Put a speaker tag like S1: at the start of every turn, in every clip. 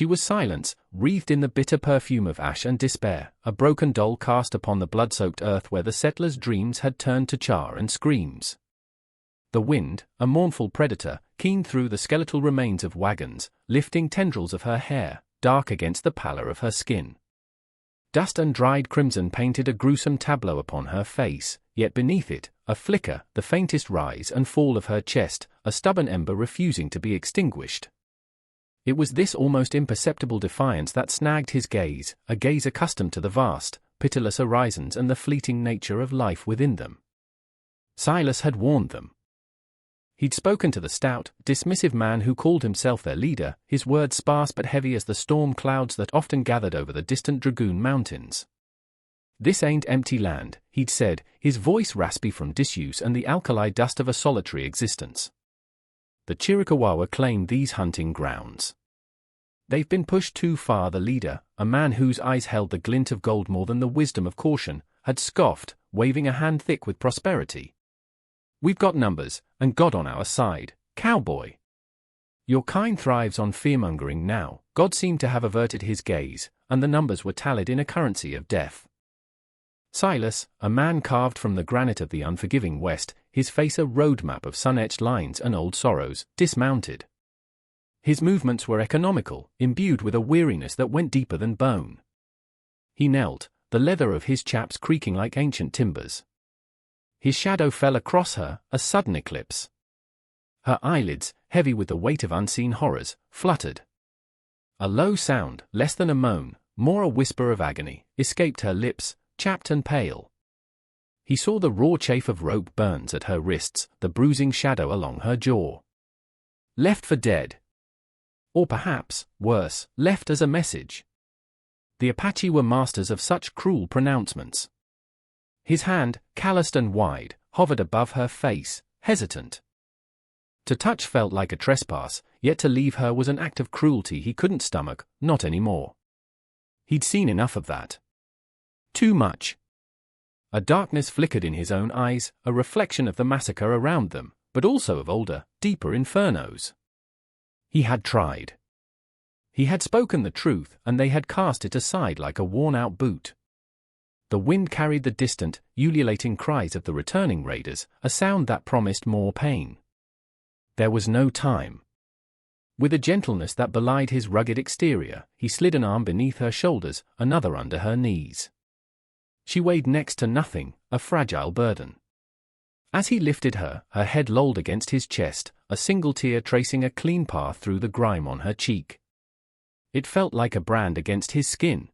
S1: She was silence, wreathed in the bitter perfume of ash and despair, a broken doll cast upon the blood-soaked earth where the settlers' dreams had turned to char and screams. The wind, a mournful predator, keened through the skeletal remains of wagons, lifting tendrils of her hair, dark against the pallor of her skin. Dust and dried crimson painted a gruesome tableau upon her face, yet beneath it, a flicker, the faintest rise and fall of her chest, a stubborn ember refusing to be extinguished. It was this almost imperceptible defiance that snagged his gaze, a gaze accustomed to the vast, pitiless horizons and the fleeting nature of life within them. Silas had warned them. He'd spoken to the stout, dismissive man who called himself their leader, his words sparse but heavy as the storm clouds that often gathered over the distant Dragoon Mountains. "This ain't empty land," he'd said, his voice raspy from disuse and the alkali dust of a solitary existence. "The Chiricahua claim these hunting grounds. They've been pushed too far." The leader, a man whose eyes held the glint of gold more than the wisdom of caution, had scoffed, waving a hand thick with prosperity. "We've got numbers, and God on our side, cowboy. Your kind thrives on fearmongering now." God seemed to have averted his gaze, and the numbers were tallied in a currency of death. Silas, a man carved from the granite of the unforgiving West, his face a roadmap of sun-etched lines and old sorrows, dismounted. His movements were economical, imbued with a weariness that went deeper than bone. He knelt, the leather of his chaps creaking like ancient timbers. His shadow fell across her, a sudden eclipse. Her eyelids, heavy with the weight of unseen horrors, fluttered. A low sound, less than a moan, more a whisper of agony, escaped her lips, chapped and pale. He saw the raw chafe of rope burns at her wrists, the bruising shadow along her jaw. Left for dead. Or perhaps, worse, left as a message. The Apache were masters of such cruel pronouncements. His hand, calloused and wide, hovered above her face, hesitant. To touch felt like a trespass, yet to leave her was an act of cruelty he couldn't stomach, not anymore. He'd seen enough of that. Too much. A darkness flickered in his own eyes, a reflection of the massacre around them, but also of older, deeper infernos. He had tried. He had spoken the truth, and they had cast it aside like a worn-out boot. The wind carried the distant, ululating cries of the returning raiders, a sound that promised more pain. There was no time. With a gentleness that belied his rugged exterior, he slid an arm beneath her shoulders, another under her knees. She weighed next to nothing, a fragile burden. As he lifted her, her head lolled against his chest, a single tear tracing a clean path through the grime on her cheek. It felt like a brand against his skin.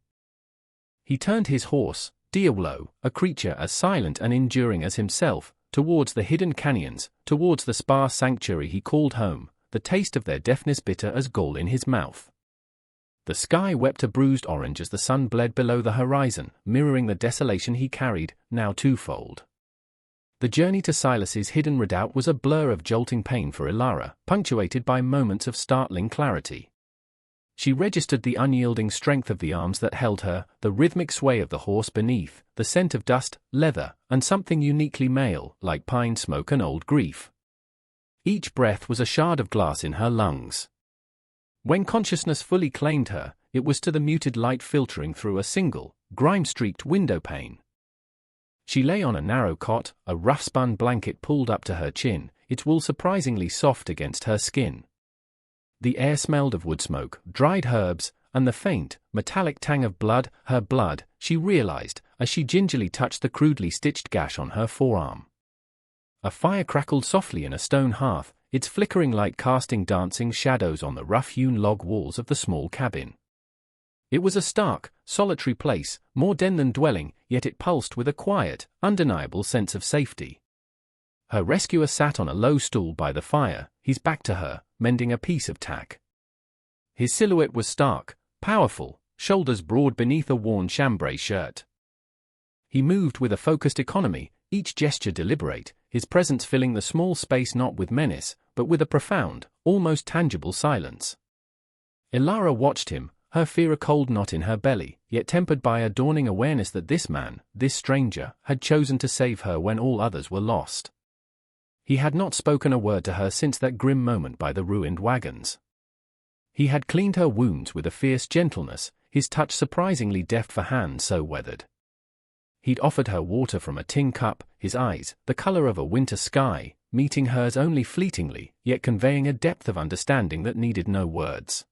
S1: He turned his horse, Diablo, a creature as silent and enduring as himself, towards the hidden canyons, towards the sparse sanctuary he called home, the taste of their deafness bitter as gall in his mouth. The sky wept a bruised orange as the sun bled below the horizon, mirroring the desolation he carried, now twofold. The journey to Silas's hidden redoubt was a blur of jolting pain for Ilara, punctuated by moments of startling clarity. She registered the unyielding strength of the arms that held her, the rhythmic sway of the horse beneath, the scent of dust, leather, and something uniquely male, like pine smoke and old grief. Each breath was a shard of glass in her lungs. When consciousness fully claimed her, it was to the muted light filtering through a single, grime-streaked window pane. She lay on a narrow cot, a rough-spun blanket pulled up to her chin, its wool surprisingly soft against her skin. The air smelled of wood smoke, dried herbs, and the faint, metallic tang of blood, her blood, she realized, as she gingerly touched the crudely stitched gash on her forearm. A fire crackled softly in a stone hearth, its flickering light casting dancing shadows on the rough-hewn log walls of the small cabin. It was a stark, solitary place, more den than dwelling, yet it pulsed with a quiet, undeniable sense of safety. Her rescuer sat on a low stool by the fire, his back to her, mending a piece of tack. His silhouette was stark, powerful, shoulders broad beneath a worn chambray shirt. He moved with a focused economy, each gesture deliberate, his presence filling the small space not with menace, but with a profound, almost tangible silence. Ilara watched him, her fear a cold knot in her belly, yet tempered by a dawning awareness that this man, this stranger, had chosen to save her when all others were lost. He had not spoken a word to her since that grim moment by the ruined wagons. He had cleaned her wounds with a fierce gentleness, his touch surprisingly deft for hands so weathered. He'd offered her water from a tin cup, his eyes, the color of a winter sky, meeting hers only fleetingly, yet conveying a depth of understanding that needed no words.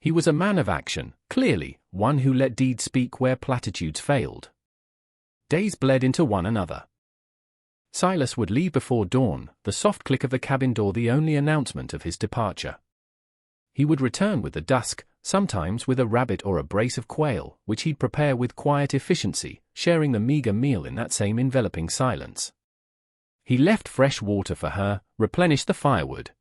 S1: He was a man of action, clearly, one who let deeds speak where platitudes failed. Days bled into one another. Silas would leave before dawn, the soft click of the cabin door the only announcement of his departure. He would return with the dusk, sometimes with a rabbit or a brace of quail, which he'd prepare with quiet efficiency, sharing the meager meal in that same enveloping silence. He left fresh water for her, replenished the firewood.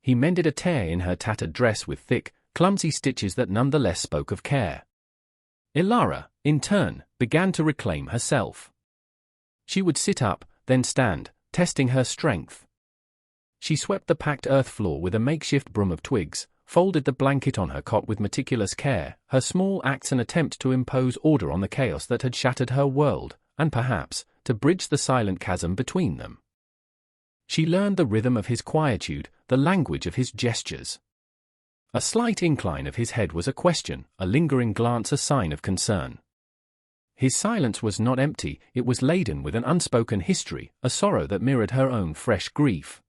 S1: He mended a tear in her tattered dress with thick, clumsy stitches that nonetheless spoke of care. Ilara, in turn, began to reclaim herself. She would sit up, then stand, testing her strength. She swept the packed earth floor with a makeshift broom of twigs, folded the blanket on her cot with meticulous care, her small acts an attempt to impose order on the chaos that had shattered her world, and perhaps, to bridge the silent chasm between them. She learned the rhythm of his quietude, the language of his gestures. A slight incline of his head was a question, a lingering glance a sign of concern. His silence was not empty, it was laden with an unspoken history, a sorrow that mirrored her own fresh grief.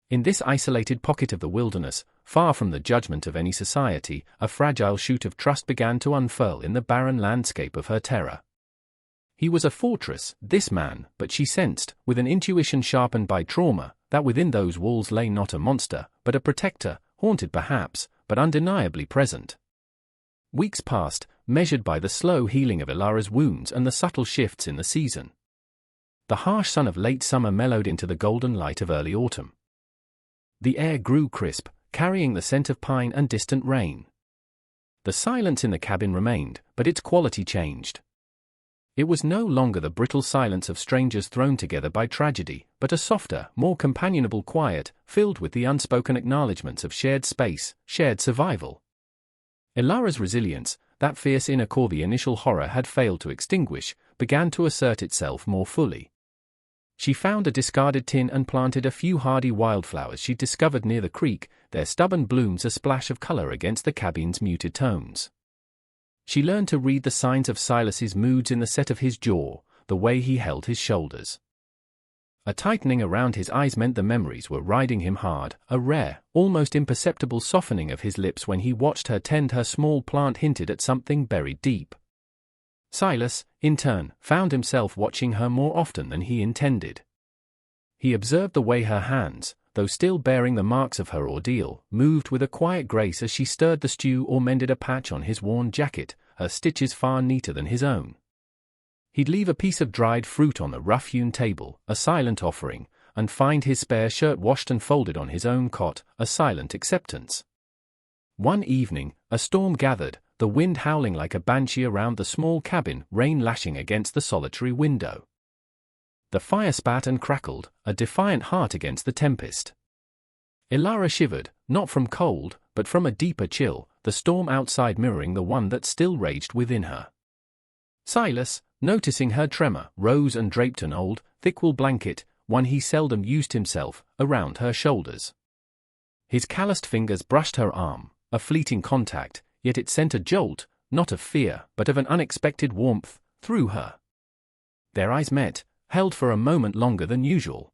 S1: In this isolated pocket of the wilderness, far from the judgment of any society, a fragile shoot of trust began to unfurl in the barren landscape of her terror. He was a fortress, this man, but she sensed, with an intuition sharpened by trauma, that within those walls lay not a monster, but a protector, haunted perhaps, but undeniably present. Weeks passed, measured by the slow healing of Ilara's wounds and the subtle shifts in the season. The harsh sun of late summer mellowed into the golden light of early autumn. The air grew crisp, carrying the scent of pine and distant rain. The silence in the cabin remained, but its quality changed. It was no longer the brittle silence of strangers thrown together by tragedy, but a softer, more companionable quiet, filled with the unspoken acknowledgments of shared space, shared survival. Ilara's resilience, that fierce inner core the initial horror had failed to extinguish, began to assert itself more fully. She found a discarded tin and planted a few hardy wildflowers she'd discovered near the creek, their stubborn blooms a splash of color against the cabin's muted tones. She learned to read the signs of Silas's moods in the set of his jaw, the way he held his shoulders. A tightening around his eyes meant the memories were riding him hard, a rare, almost imperceptible softening of his lips when he watched her tend her small plant hinted at something buried deep. Silas, in turn, found himself watching her more often than he intended. He observed the way her hands, though still bearing the marks of her ordeal, moved with a quiet grace as she stirred the stew or mended a patch on his worn jacket, her stitches far neater than his own. He'd leave a piece of dried fruit on the rough-hewn table, a silent offering, and find his spare shirt washed and folded on his own cot, a silent acceptance. One evening, a storm gathered, the wind howling like a banshee around the small cabin, rain lashing against the solitary window. The fire spat and crackled, a defiant heart against the tempest. Ilara shivered, not from cold, but from a deeper chill, the storm outside mirroring the one that still raged within her. Silas, noticing her tremor, rose and draped an old, thick-wool blanket, one he seldom used himself, around her shoulders. His calloused fingers brushed her arm, a fleeting contact, yet it sent a jolt, not of fear, but of an unexpected warmth, through her. Their eyes met, held for a moment longer than usual.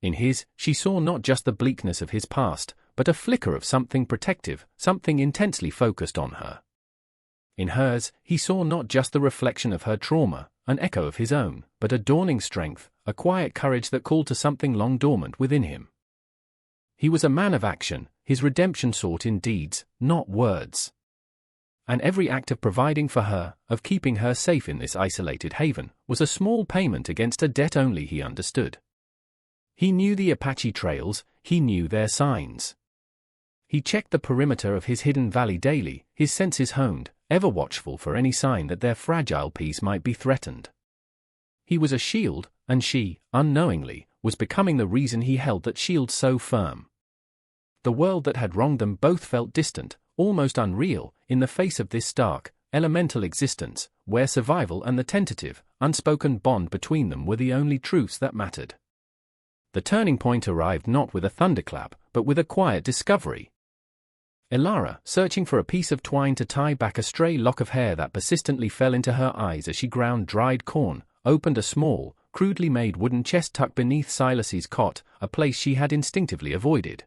S1: In his, she saw not just the bleakness of his past, but a flicker of something protective, something intensely focused on her. In hers, he saw not just the reflection of her trauma, an echo of his own, but a dawning strength, a quiet courage that called to something long dormant within him. He was a man of action, his redemption sought in deeds, not words. And every act of providing for her, of keeping her safe in this isolated haven, was a small payment against a debt only he understood. He knew the Apache trails, he knew their signs. He checked the perimeter of his hidden valley daily, his senses honed, ever watchful for any sign that their fragile peace might be threatened. He was a shield, and she, unknowingly, was becoming the reason he held that shield so firm. The world that had wronged them both felt distant, almost unreal, in the face of this stark, elemental existence, where survival and the tentative, unspoken bond between them were the only truths that mattered. The turning point arrived not with a thunderclap, but with a quiet discovery. Elara, searching for a piece of twine to tie back a stray lock of hair that persistently fell into her eyes as she ground dried corn, opened a small, crudely made wooden chest tucked beneath Silas's cot, a place she had instinctively avoided.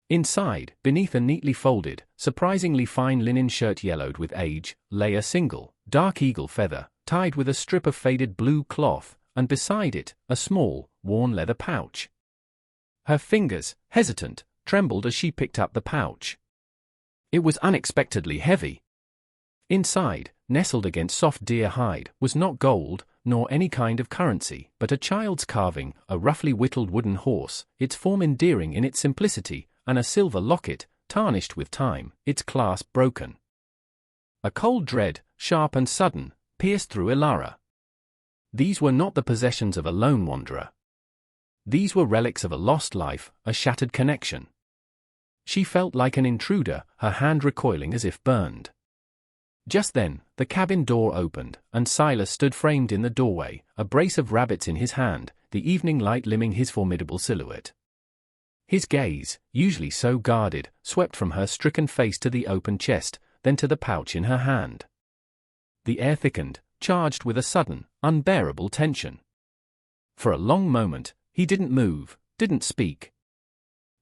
S1: Inside, beneath a neatly folded, surprisingly fine linen shirt yellowed with age, lay a single, dark eagle feather, tied with a strip of faded blue cloth, and beside it, a small, worn leather pouch. Her fingers, hesitant, trembled as she picked up the pouch. It was unexpectedly heavy. Inside, nestled against soft deer hide, was not gold, nor any kind of currency, but a child's carving, a roughly whittled wooden horse, its form endearing in its simplicity, and a silver locket, tarnished with time, its clasp broken. A cold dread, sharp and sudden, pierced through Elara. These were not the possessions of a lone wanderer. These were relics of a lost life, a shattered connection. She felt like an intruder, her hand recoiling as if burned. Just then, the cabin door opened, and Silas stood framed in the doorway, a brace of rabbits in his hand, the evening light limning his formidable silhouette. His gaze, usually so guarded, swept from her stricken face to the open chest, then to the pouch in her hand. The air thickened, charged with a sudden, unbearable tension. For a long moment, he didn't move, didn't speak.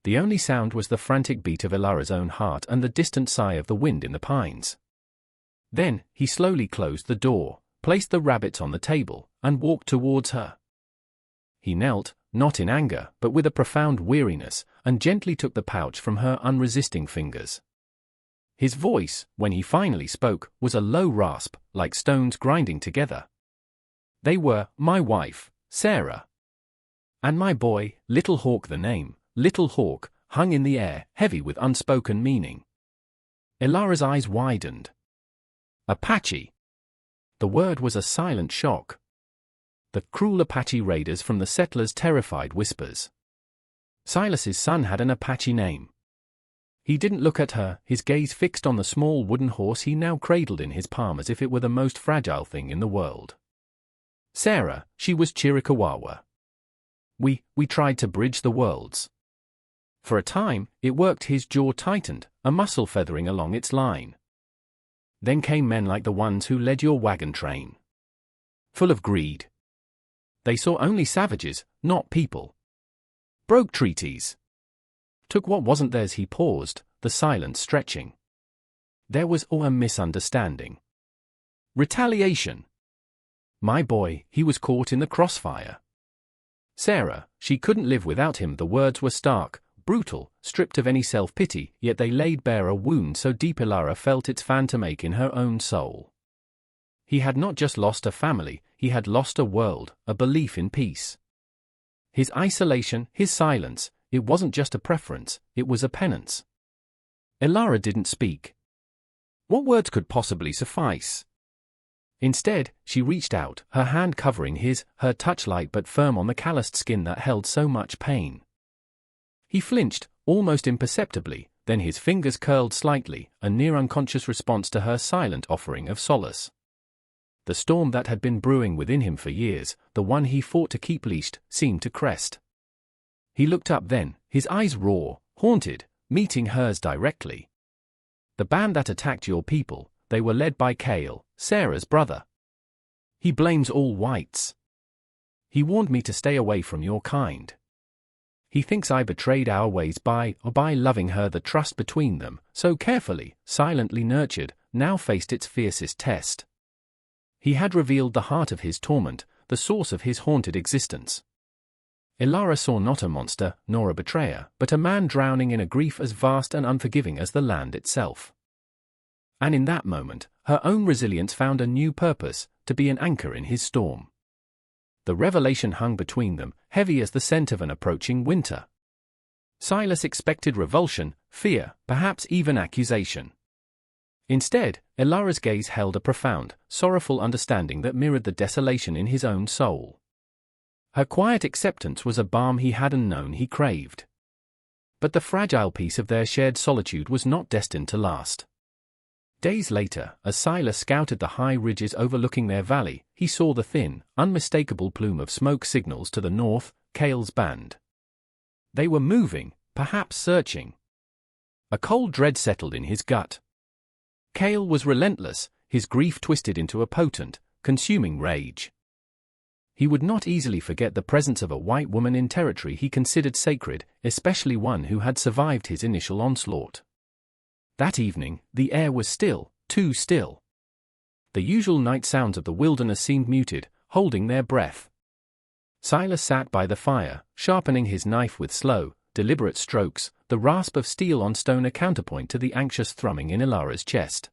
S1: The only sound was the frantic beat of Elara's own heart and the distant sigh of the wind in the pines. Then, he slowly closed the door, placed the rabbits on the table, and walked towards her. He knelt, not in anger, but with a profound weariness, and gently took the pouch from her unresisting fingers. His voice, when he finally spoke, was a low rasp, like stones grinding together. They were, my wife, Sarah. And my boy, Little Hawk. The name, Little Hawk, hung in the air, heavy with unspoken meaning. Elara's eyes widened. Apache. The word was a silent shock. The cruel Apache raiders from the settlers' terrified whispers. Silas's son had an Apache name. He didn't look at her, his gaze fixed on the small wooden horse he now cradled in his palm as if it were the most fragile thing in the world. Sarah, she was Chiricahua. We tried to bridge the worlds. For a time, it worked. His jaw tightened, a muscle feathering along its line. Then came men like the ones who led your wagon train. Full of greed. They saw only savages, not people. Broke treaties. Took what wasn't theirs. He paused, the silence stretching. There was a misunderstanding. Retaliation. My boy, he was caught in the crossfire. Sarah, she couldn't live without him. The words were stark, brutal, stripped of any self-pity, yet they laid bare a wound so deep Elara felt its phantom ache in her own soul. He had not just lost a family, he had lost a world, a belief in peace. His isolation, his silence, it wasn't just a preference, it was a penance. Elara didn't speak. What words could possibly suffice? Instead, she reached out, her hand covering his, her touch light but firm on the calloused skin that held so much pain. He flinched, almost imperceptibly, then his fingers curled slightly, a near unconscious response to her silent offering of solace. The storm that had been brewing within him for years, the one he fought to keep leashed, seemed to crest. He looked up then, his eyes raw, haunted, meeting hers directly. The band that attacked your people, they were led by Cale, Sarah's brother. He blames all whites. He warned me to stay away from your kind. He thinks I betrayed our ways by loving her. The trust between them, so carefully, silently nurtured, now faced its fiercest test. He had revealed the heart of his torment, the source of his haunted existence. Elara saw not a monster, nor a betrayer, but a man drowning in a grief as vast and unforgiving as the land itself. And in that moment, her own resilience found a new purpose, to be an anchor in his storm. The revelation hung between them, heavy as the scent of an approaching winter. Silas expected revulsion, fear, perhaps even accusation. Instead, Elara's gaze held a profound, sorrowful understanding that mirrored the desolation in his own soul. Her quiet acceptance was a balm he hadn't known he craved. But the fragile peace of their shared solitude was not destined to last. Days later, as Silas scouted the high ridges overlooking their valley, he saw the thin, unmistakable plume of smoke signals to the north, Cale's band. They were moving, perhaps searching. A cold dread settled in his gut. Cale was relentless, his grief twisted into a potent, consuming rage. He would not easily forget the presence of a white woman in territory he considered sacred, especially one who had survived his initial onslaught. That evening, the air was still, too still. The usual night sounds of the wilderness seemed muted, holding their breath. Silas sat by the fire, sharpening his knife with slow, deliberate strokes, the rasp of steel on stone a counterpoint to the anxious thrumming in Ilara's chest.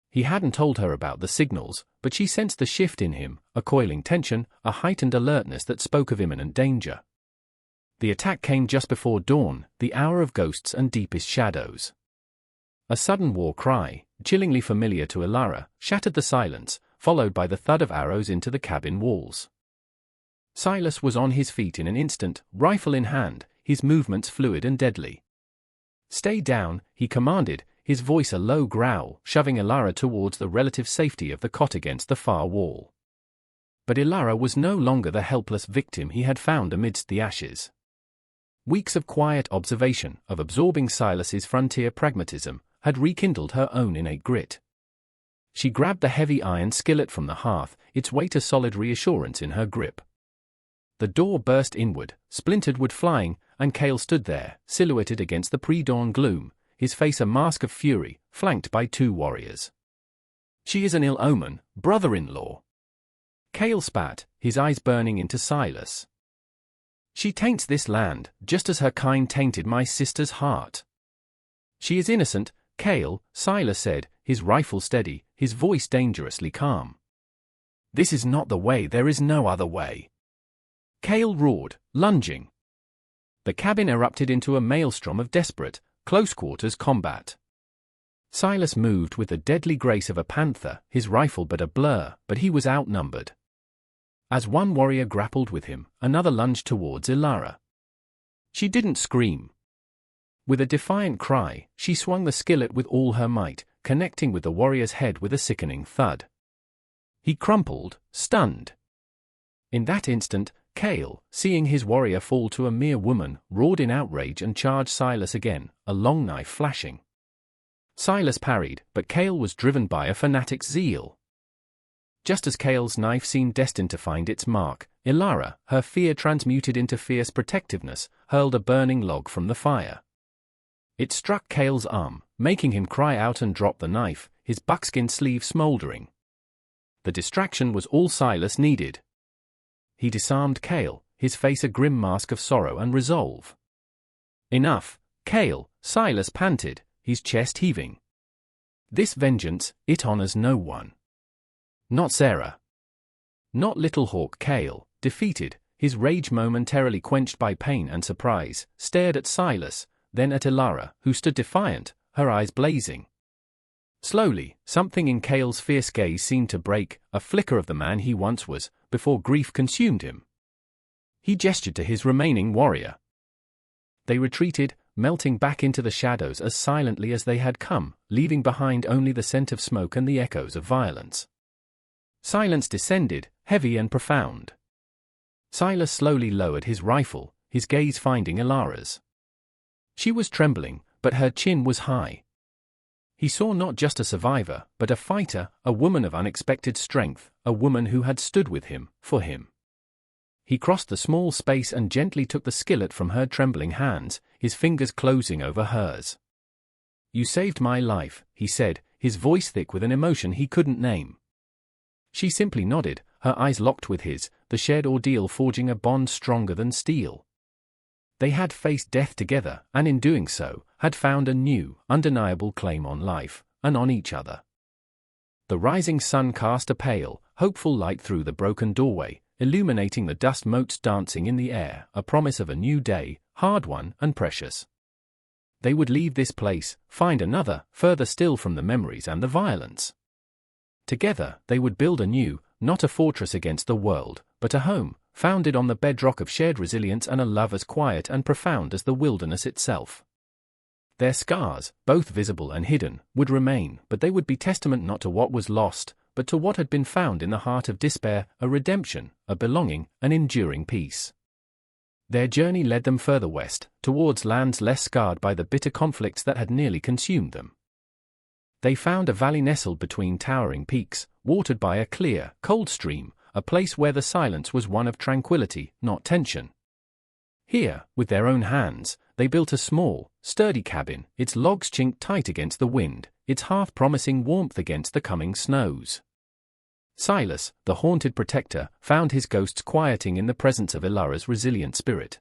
S1: He hadn't told her about the signals, but she sensed the shift in him, a coiling tension, a heightened alertness that spoke of imminent danger. The attack came just before dawn, the hour of ghosts and deepest shadows. A sudden war cry, chillingly familiar to Ilara, shattered the silence, followed by the thud of arrows into the cabin walls. Silas was on his feet in an instant, rifle in hand, his movements fluid and deadly. "Stay down," he commanded, his voice a low growl, shoving Ilara towards the relative safety of the cot against the far wall. But Ilara was no longer the helpless victim he had found amidst the ashes. Weeks of quiet observation, of absorbing Silas's frontier pragmatism, had rekindled her own innate grit. She grabbed the heavy iron skillet from the hearth, its weight a solid reassurance in her grip. The door burst inward, splintered wood flying, and Cale stood there, silhouetted against the pre-dawn gloom, his face a mask of fury, flanked by two warriors. "She is an ill omen, brother-in-law." Cale spat, his eyes burning into Silas. "She taints this land, just as her kind tainted my sister's heart." "She is innocent, Cale," Silas said, his rifle steady, his voice dangerously calm. "This is not the way, there is no other way." Cale roared, lunging. The cabin erupted into a maelstrom of desperate, close-quarters combat. Silas moved with the deadly grace of a panther, his rifle but a blur, but he was outnumbered. As one warrior grappled with him, another lunged towards Ilara. She didn't scream. With a defiant cry, she swung the skillet with all her might, connecting with the warrior's head with a sickening thud. He crumpled, stunned. In that instant, Cale, seeing his warrior fall to a mere woman, roared in outrage and charged Silas again, a long knife flashing. Silas parried, but Cale was driven by a fanatic's zeal. Just as Cale's knife seemed destined to find its mark, Ilara, her fear transmuted into fierce protectiveness, hurled a burning log from the fire. It struck Cale's arm, making him cry out and drop the knife, his buckskin sleeve smoldering. The distraction was all Silas needed. He disarmed Cale, his face a grim mask of sorrow and resolve. "Enough, Cale," Silas panted, his chest heaving. "This vengeance, it honors no one. Not Sarah. Not Little Hawk." Cale, defeated, his rage momentarily quenched by pain and surprise, stared at Silas, then at Ilara, who stood defiant, her eyes blazing. Slowly, something in Cale's fierce gaze seemed to break, a flicker of the man he once was, before grief consumed him. He gestured to his remaining warrior. They retreated, melting back into the shadows as silently as they had come, leaving behind only the scent of smoke and the echoes of violence. Silence descended, heavy and profound. Silas slowly lowered his rifle, his gaze finding Ilara's. She was trembling, but her chin was high. He saw not just a survivor, but a fighter, a woman of unexpected strength, a woman who had stood with him, for him. He crossed the small space and gently took the skillet from her trembling hands, his fingers closing over hers. "You saved my life," he said, his voice thick with an emotion he couldn't name. She simply nodded, her eyes locked with his, the shared ordeal forging a bond stronger than steel. They had faced death together, and in doing so, had found a new, undeniable claim on life, and on each other. The rising sun cast a pale, hopeful light through the broken doorway, illuminating the dust motes dancing in the air, a promise of a new day, hard won and precious. They would leave this place, find another, further still from the memories and the violence. Together, they would build a new, not a fortress against the world, but a home, founded on the bedrock of shared resilience and a love as quiet and profound as the wilderness itself. Their scars, both visible and hidden, would remain, but they would be testament not to what was lost, but to what had been found in the heart of despair, a redemption, a belonging, an enduring peace. Their journey led them further west, towards lands less scarred by the bitter conflicts that had nearly consumed them. They found a valley nestled between towering peaks, watered by a clear, cold stream, a place where the silence was one of tranquility, not tension. Here, with their own hands, they built a small, sturdy cabin, its logs chinked tight against the wind, its hearth promising warmth against the coming snows. Silas, the haunted protector, found his ghosts quieting in the presence of Ilara's resilient spirit.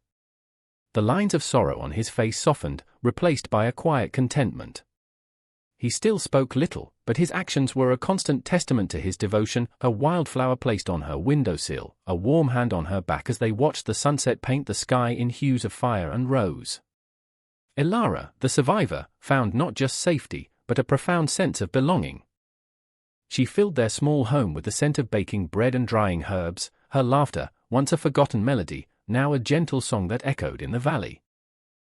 S1: The lines of sorrow on his face softened, replaced by a quiet contentment. He still spoke little, but his actions were a constant testament to his devotion, a wildflower placed on her windowsill, a warm hand on her back as they watched the sunset paint the sky in hues of fire and rose. Ilara, the survivor, found not just safety, but a profound sense of belonging. She filled their small home with the scent of baking bread and drying herbs, her laughter, once a forgotten melody, now a gentle song that echoed in the valley.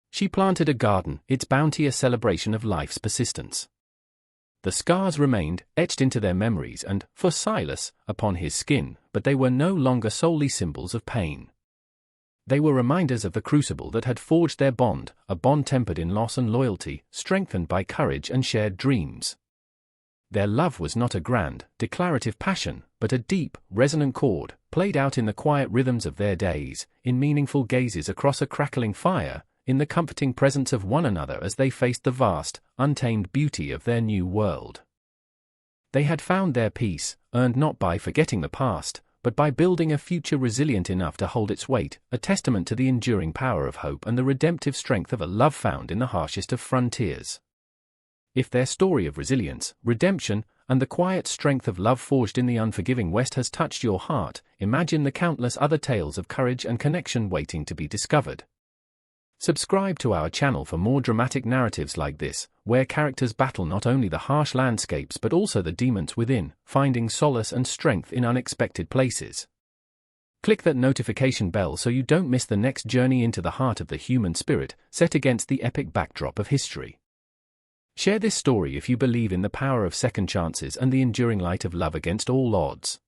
S1: She planted a garden, its bounty a celebration of life's persistence. The scars remained, etched into their memories and, for Silas, upon his skin, but they were no longer solely symbols of pain. They were reminders of the crucible that had forged their bond, a bond tempered in loss and loyalty, strengthened by courage and shared dreams. Their love was not a grand, declarative passion, but a deep, resonant chord, played out in the quiet rhythms of their days, in meaningful gazes across a crackling fire, in the comforting presence of one another as they faced the vast, untamed beauty of their new world. They had found their peace, earned not by forgetting the past, but by building a future resilient enough to hold its weight, a testament to the enduring power of hope and the redemptive strength of a love found in the harshest of frontiers. If their story of resilience, redemption, and the quiet strength of love forged in the unforgiving West has touched your heart, imagine the countless other tales of courage and connection waiting to be discovered. Subscribe to our channel for more dramatic narratives like this, where characters battle not only the harsh landscapes but also the demons within, finding solace and strength in unexpected places. Click that notification bell so you don't miss the next journey into the heart of the human spirit, set against the epic backdrop of history. Share this story if you believe in the power of second chances and the enduring light of love against all odds.